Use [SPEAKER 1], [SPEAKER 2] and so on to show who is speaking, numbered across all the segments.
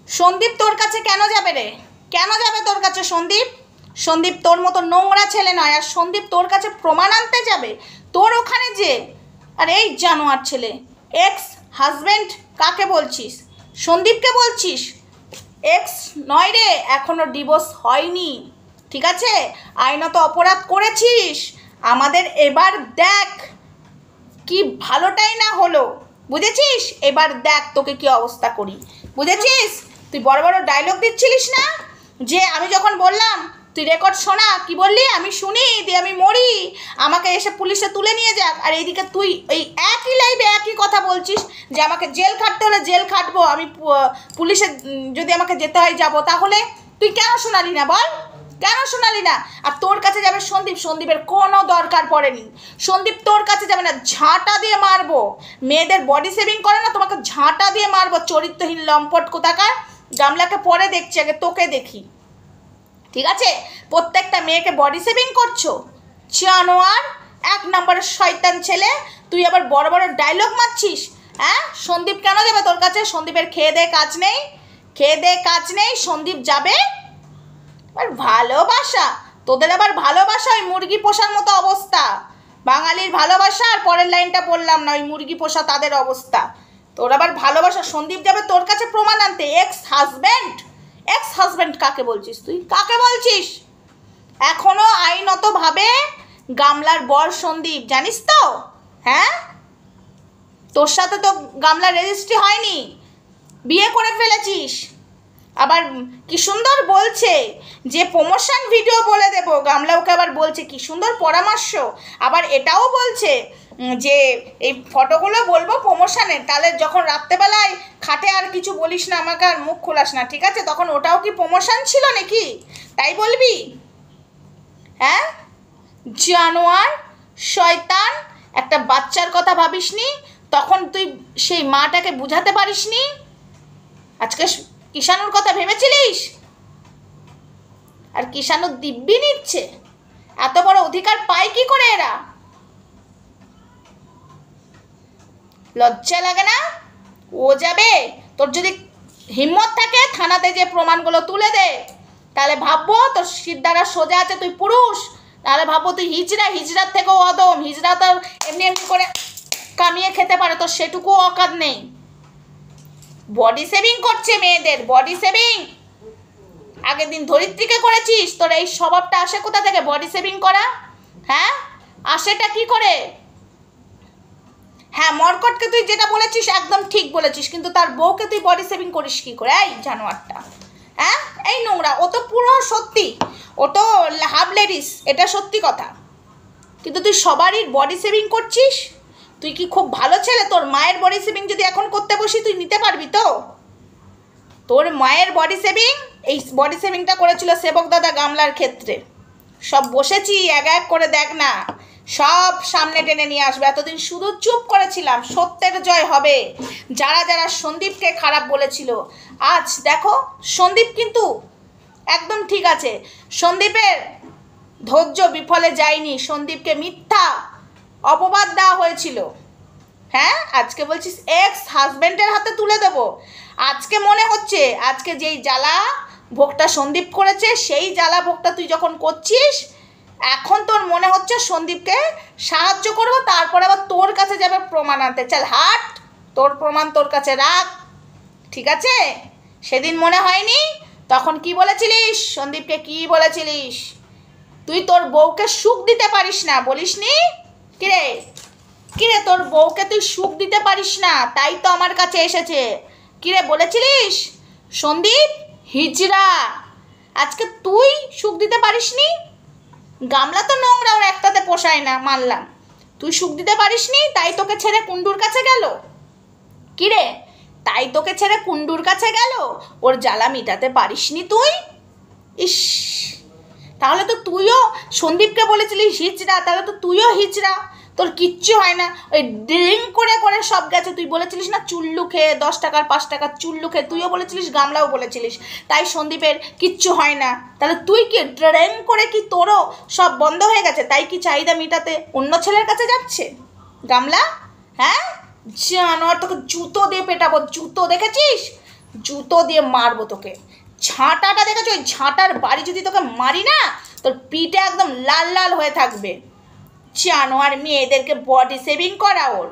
[SPEAKER 1] সন্দীপ তোর কাছে কেন যাবে রে? কেন যাবে তোর কাছে সন্দীপ? সন্দীপ তোর মতো নোংরা ছেলে নয়। আর সন্দীপ তোর কাছে প্রমাণ আনতে যাবে তোর ওখানে যে? আর এই জানোয়ার ছেলে, এক্স হাজব্যান্ড কাকে বলছিস? সন্দীপকে বলছিস? এক্স নয় রে, এখনো ডিভোর্স হয়নি, ঠিক আছে? আইনত অপরাধ করেছিস। আমাদের এবার দেখ কি ভালোটাই না হলো, বুঝেছিস? এবার দেখ তোকে কি অবস্থা করি, বুঝেছিস? তুই বড় বড় ডায়লগ দিচ্ছিলিস না, যে আমি যখন বললাম তুই রেকর্ড শোনা, কি বললি? আমি শুনি দিয়ে আমি মরি, আমাকে এসে পুলিশে তুলে নিয়ে যাক। আর এইদিকে তুই এই একই লাইভে একই কথা বলছিস যে আমাকে জেল খাটতে হলে জেল খাটবো, আমি পুলিশে যদি আমাকে যেতে হয় যাবো। তাহলে তুই কেন শোনালি না বল? কেন শোনালি না? আর তোর কাছে যাবে সন্দীপ, সন্দীপের কোনো দরকার পড়েনি। সন্দীপ তোর কাছে যাবে না, ঝাঁটা দিয়ে মারবো। মেয়েদের বডি সেভিং করে না, তোমাকে ঝাঁটা দিয়ে মারবো, চরিত্রহীন লম্পট কোথাকার। গামলাকে পরে দেখছি, আগে তোকে দেখি, ঠিক আছে? প্রত্যেকটা মেয়েকে বডি সেভিং করছো, জানোয়ার, এক নম্বরের শয়তান ছেলে। তুই আবার বড় বড় ডায়লগ মারছিস, হ্যাঁ? সন্দীপ কেন যাবে তোর কাছে? সন্দীপের খেয়ে দে কাজ নেই, খেয়ে দে কাজ নেই, সন্দীপ যাবে? আর ভালোবাসা, তোদের আবার ভালোবাসা ওই মুরগি পোষার মতো অবস্থা। বাঙালির ভালোবাসা, আর পরের লাইনটা বললাম না, ওই মুরগি পোষা তাদের অবস্থা। তোর আবার ভালোবাসা, সন্দীপ যাবে তোর কাছে প্রমাণ আনতে। এক্স হাজব্যান্ড, এক্স হাজব্যান্ড কাকে বলছিস তুই? কাকে বলছিস? এখনো আইনতভাবে গামলার বর সন্দীপ, জানিস তো? হ্যাঁ, তোর সাথে তো গামলার রেজিস্ট্রি হয়নি, বিয়ে করে ফেলেছিস। আবার কি সুন্দর বলছে যে প্রমোশন ভিডিও বলে দেবো, গামলা ওকে আবার বলছে কি সুন্দর পরামর্শ। আবার এটাও বলছে যে এই ফটোগুলো বলবো প্রমোশনের, তাহলে যখন রাত্রেবেলায় খাটে আর কিছু বলিস না আমাকে, আর মুখ খোলাস না, ঠিক আছে? তখন ওটাও কি প্রমোশন ছিল নাকি? তাই বলবি? হ্যাঁ, জানোয়ার, শয়তান, একটা বাচ্চার কথা ভাবিসনি, তখন তুই সেই মাটাকে বুঝাতে পারিসনি। আজকে কিষাণুর কথা ভেবেছিলিস? আর কিষাণু দিব্যি নিচ্ছে। এত বড় অধিকার পায় কি করে এরা? লজ্জা লাগে না? ও যাবে? তোর যদি হিম্মত থাকে থানাতে যে প্রমাণগুলো তুলে দে, তাহলে ভাববো তোর সিদ্ধারা সোজা আছে, তুই পুরুষ। তাহলে ভাববো তুই হিজড়া, হিজড়ার থেকেও অদম। হিজড়া তো এমনি এমনি করে কামিয়ে খেতে পারে, তোর সেটুকুও অকাত নেই। বডি সেভিং করছে মেয়েদের, বডি সেভিং। আগের দিন ধরিত্রীকে করেছিস, তোর এই স্বভাবটা আসে কোথা থেকে বডি সেভিং করা? হ্যাঁ, আসেটা কি করে? হ্যাঁ, মর্কটকে তুই যেটা বলেছিস একদম ঠিক বলেছিস, কিন্তু তার বউকে তুই বডি সেভিং করিস কি করে? এই জানোয়ারটা, হ্যাঁ, এই নোংরা। ও তো পুরো সত্যি, ও তো হাফ লেডিস, এটা সত্যি কথা। কিন্তু তুই সবারই বডি সেভিং করছিস। তুই কি খুব ভালো ছেলে? তোর মায়ের বডি সেভিং যদি এখন করতে বসি তুই নিতে পারবি তো? তোর মায়ের বডি সেভিং, এই বডি সেভিংটা করেছিল সেবক দাদা গামলার ক্ষেত্রে। সব বসেছি এক এক করে, দেখ না, সব সামনে টেনে নিয়ে আসবে। এতদিন শুধু চুপ করেছিলাম, সত্যের জয় হবে। যারা যারা সন্দীপকে খারাপ বলেছিল, আজ দেখো সন্দীপ কিন্তু একদম ঠিক আছে। সন্দীপের ধৈর্য বিফলে যায়নি, সন্দীপকে মিথ্যা অপবাদ দেওয়া হয়েছিল। হ্যাঁ, আজকে বলছিস এক্স হাজব্যান্ডের হাতে তুলে দেবো। আজকে মনে হচ্ছে আজকে যেই জ্বালা ভোগটা সন্দীপ করেছে, সেই জ্বালা ভোগটা তুই যখন করছিস, এখন তোর মনে হচ্ছে সন্দীপকে সাহায্য করবো, তারপরে আবার তোর কাছে যাবে প্রমাণ আনতে। চল হাট, তোর প্রমাণ তোর কাছে রাখ, ঠিক আছে? সেদিন মনে হয়নি? তখন কি বলেছিলিস? সন্দীপকে কি বলেছিলিস? তুই তোর বউকে সুখ দিতে পারিস না, বলিসনি? কিরে, কিরে, তোর বউকে তুই সুখ দিতে পারিস না, তাই তো আমার কাছে এসেছে। কিরে বলেছিলিস? সন্দীপ হিজড়া, আজকে তুই সুখ দিতে পারিসনি। গামলা তো নোংরা, ওর একটাতে পোষায় না, মানলাম। তুই সুখ দিতে পারিসনি, তাই তোকে ছেড়ে কুন্ডুর কাছে গেল। কিরে, তাই তোকে ছেড়ে কুন্ডুর কাছে গেল, ওর জ্বালা মিটাতে পারিসনি তুই। ইস, তাহলে তো তুইও সন্দীপকে বলেছিলিস হিজড়া, তাহলে তো তুইও হিজড়া। তোর কিচ্ছু হয় না, ওই ড্রিঙ্ক করে করে সব গেছে। তুই বলেছিলিস না চুল্লু খেয়ে 10 টাকার 5 টাকার চুল্লু খেয়ে, তুইও বলেছিলিস, গামলাও বলেছিলিস, তাই সন্দীপের কিচ্ছু হয় না। তাহলে তুই কি ড্রিঙ্ক করে কি তোরও সব বন্ধ হয়ে গেছে, তাই কি চাহিদা মেটাতে অন্য ছেলের কাছে যাচ্ছে গামলা? হ্যাঁ, জানো, আর তোকে জুতো দিয়ে পেটাবো, জুতো দেখেছিস? জুতো দিয়ে মারবো তোকে। ঝাঁটাটা দেখেছো? ওই ঝাঁটার বাড়ি যদি তোকে মারি না, তোর পিঠে একদম লাল লাল হয়ে থাকবে। জানোয়ার, মেয়েদেরকে বডি শেভিং করা, ওর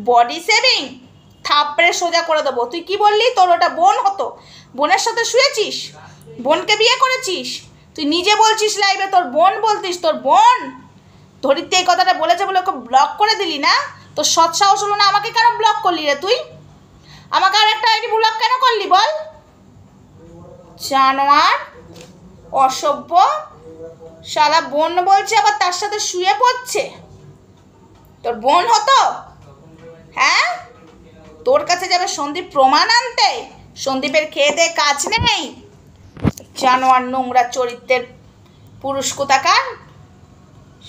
[SPEAKER 1] বডি শেভিং থাপড়ে সোজা করে দেবো। তুই কি বললি? তোর ওটা বোন হতো, বোনের সাথে শুয়েছিস, বোনকে বিয়ে করেছিস। তুই নিজে বলছিস লাইভে তোর বোন বলতিস, তোর বোন। ধরিত্রী এই কথাটা বলেছে বলে ওকে ব্লক করে দিলি না? তোর সৎ সাহস হলো না? আমাকে কেন ব্লক করলি রে তুই? আমাকে আর একটা আইডি ব্লক কেন করলি বল? জানোয়ার, অসভ্য, শালা বোন বলছে আবার তার সাথে শুয়ে পড়ছে। তোর বোন হতো? হ্যাঁ, তোর কাছে যাবে সন্দীপ প্রমাণ আনতে? সন্দীপের খেয়ে দে কাজ নেই। জানোয়ার, নোংরা চরিত্রের পুরুষ কোথাকার।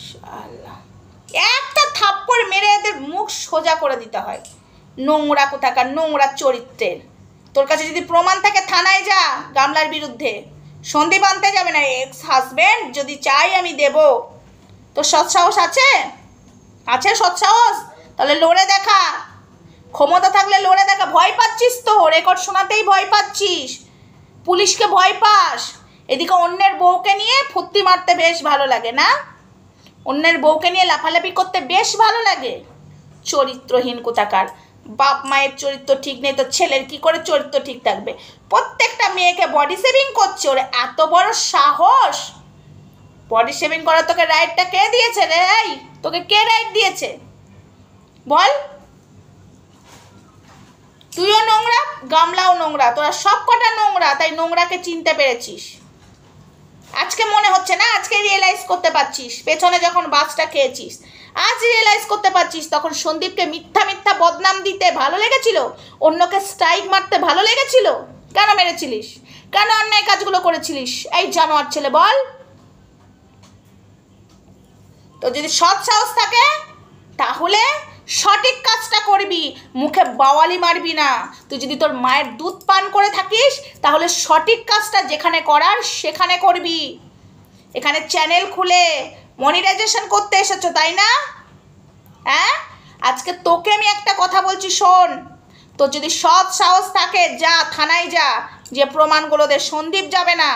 [SPEAKER 1] শালা একটা থাপ্পড় মেরে এদের মুখ সোজা করে দিতে হয়। নোংরা কোথাকার, নোংরা চরিত্রের। তোর কাছে যদি প্রমাণ থাকে থানায় যা, গামলার বিরুদ্ধে। সন্দীপ আনতে যাবে না, এক্স হাজব্যান্ড যদি চাই আমি দেব। তোর সৎসাহস আছে? আছে সৎসাহস? তাহলে লড়ে দেখা, ক্ষমতা থাকলে লড়ে দেখা। ভয় পাচ্ছিস তো, রেকর্ড শোনাতেই ভয় পাচ্ছিস, পুলিশকে ভয় পাস। এদিকে অন্যের বউকে নিয়ে ফুর্তি মারতে বেশ ভালো লাগে না? অন্যের বউকে নিয়ে লাফালাফি করতে বেশ ভালো লাগে। চরিত্রহীন কোথাকার। বাপ মায়ের চরিত্র ঠিক নেই তো ছেলের কি করে চরিত্র ঠিক থাকবে? প্রত্যেকটা মেয়েকে বডি শেভিং করছে, ওর এত বড় সাহস। বডি শেভিং করার তোকে রাইটটা কে দিয়েছে রে? এই তোকে কে রাইট দিয়েছে বল? তুইও নোংরা, গামলাও নোংরা, তোরা সব কটা নোংরা, তাই নোংরাকে চিনতে পেরেছিস। আজকে মনে হচ্ছে না? আজকে রিয়েলাইজ করতে পারছিস পেছনে যখন বাসটা খেয়েছিস? আজ রিয়েলাইজ করতে পারছিস তখন সন্দীপকে মিথ্যা মিথ্যা বদনাম দিতে ভালো লেগেছিল, অন্যকে স্ট্রাইক মারতে ভালো লেগেছিল। কেন মেরেছিলিস? কেন অন্যায় কাজগুলো করেছিলিস? এই জানোয়ার ছেলে বল। তো যদি সৎ সাহস থাকে তাহলে সঠিক কাজটা করবি, মুখে বাওয়ালি মারবি না। তুই যদি তোর মায়ের দুধ পান করে থাকিস তাহলে সঠিক কাজটা যেখানে করার সেখানে করবি। এখানে চ্যানেল খুলে মনিটাইজেশন করতে এসেছো তাই না? হ্যাঁ, আজকে তোকে আমি একটা কথা বলছি শোন। তোর যদি সৎ সাহস থাকে যা থানায় যা, যে প্রমাণগুলো দে। সন্দীপ যাবে না,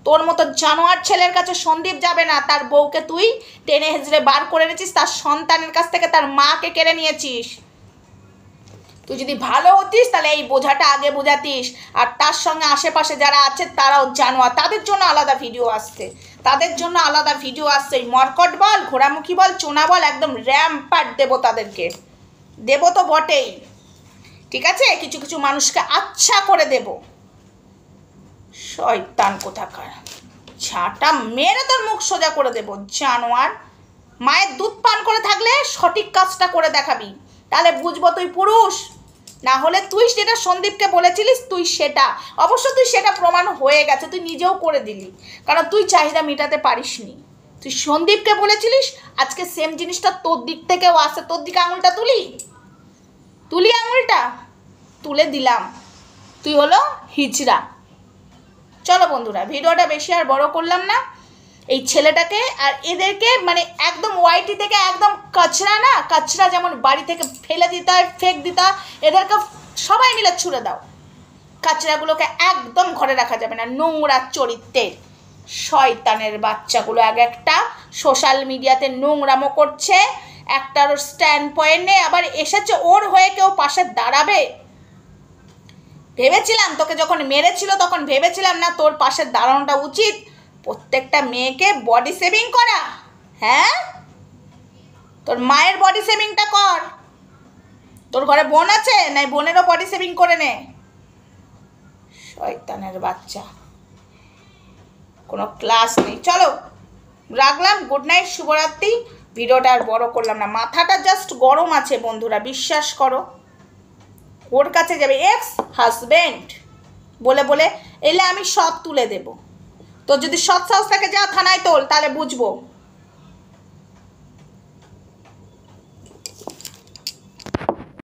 [SPEAKER 1] তোর মতো জানোয়ার ছেলের কাছে সন্দীপ যাবে না। তার বউকে তুই টেনে হেঁচড়ে বার করে এনেছিস, তার সন্তানের কাছ থেকে তার মাকে কেড়ে নিয়েছিস। তুই যদি ভালো হতিস তাহলে এই বোঝাটা আগে বোঝাতিস। আর তার সঙ্গে আশেপাশে যারা আছে তারাও জানোয়ার, তাদের জন্য আলাদা ভিডিও আসছে, তাদের জন্য আলাদা ভিডিও আসছে। ওই মরকট বল, ঘোড়ামুখী বল, চোনা বল, একদম র্যাম্পার দেবো তাদেরকে, দেবো তো বটেই। ঠিক আছে, কিছু কিছু মানুষকে আচ্ছা করে দেব। শয়তান কোথাকার, ঝাঁটা মেরে তোর মুখ সোজা করে দেবো। জানোয়ার, মায়ের দুধ পান করে থাকলে সঠিক কাজটা করে দেখাবি, তাহলে বুঝবো তুই পুরুষ। না হলে তুই যেটা সন্দীপকে বলেছিলিস তুই সেটা, অবশ্য তুই সেটা প্রমাণ হয়ে গেছে, তুই নিজেও করে দিলি, কারণ তুই চাহিদা মেটাতে পারিসনি। তুই সন্দীপকে বলেছিলিস, আজকে সেম জিনিসটা তোর দিক থেকেও আসে। তোর দিকে আঙুলটা তুলি আঙুলটা তুলে দিলাম, তুই হলো হিজড়া। চলো বন্ধুরা, ভিডিওটা বেশি আর বড় করলাম না। এই ছেলেটাকে আর এদেরকে মানে একদম ওয়াইটি থেকে একদম কাচরা, না কাচরা যেমন বাড়ি থেকে ফেলে দিতে হয়, ফেক দিতে হয়, এদেরকে সবাই মিলে ছুঁড়ে দাও। কাচরাগুলোকে একদম ঘরে রাখা যাবে না, নোংরা চরিত্রের শয়তানের বাচ্চাগুলো এক একটা সোশ্যাল মিডিয়াতে নোংরামো করছে, একটারও স্ট্যান্ড পয়েন্ট নেই। আবার এসেছে ওর হয়ে কেউ পাশে দাঁড়াবে। ভেবেছিলাম তোকে যখন মেরেছিল তখন ভেবেছিলাম না তোর পাশে দাঁড়ানোটা উচিত, প্রত্যেকটা মেয়েকে বডি শেভিং করা। হ্যাঁ, তোর মায়ের বডি শেভিংটা কর। তোর ঘরে বোন আছে, নাই বোনেরও বডি শেভিং করে নে। শয়তানের বাচ্চা, কোনো ক্লাস নেই। চলো রাখলাম, গুড নাইট, শুভরাত্রি। ভিডিওটা আর বড় করলাম না, মাথাটা জাস্ট গরম আছে বন্ধুরা, বিশ্বাস করো। ওর কাছে যাবে এক্স হাজব্যান্ড বলে বলে, এলে আমি সব তুলে দেব। তোর যদি সৎ সাহস থাকে যা থানায় তোল, তাহলে বুঝবো।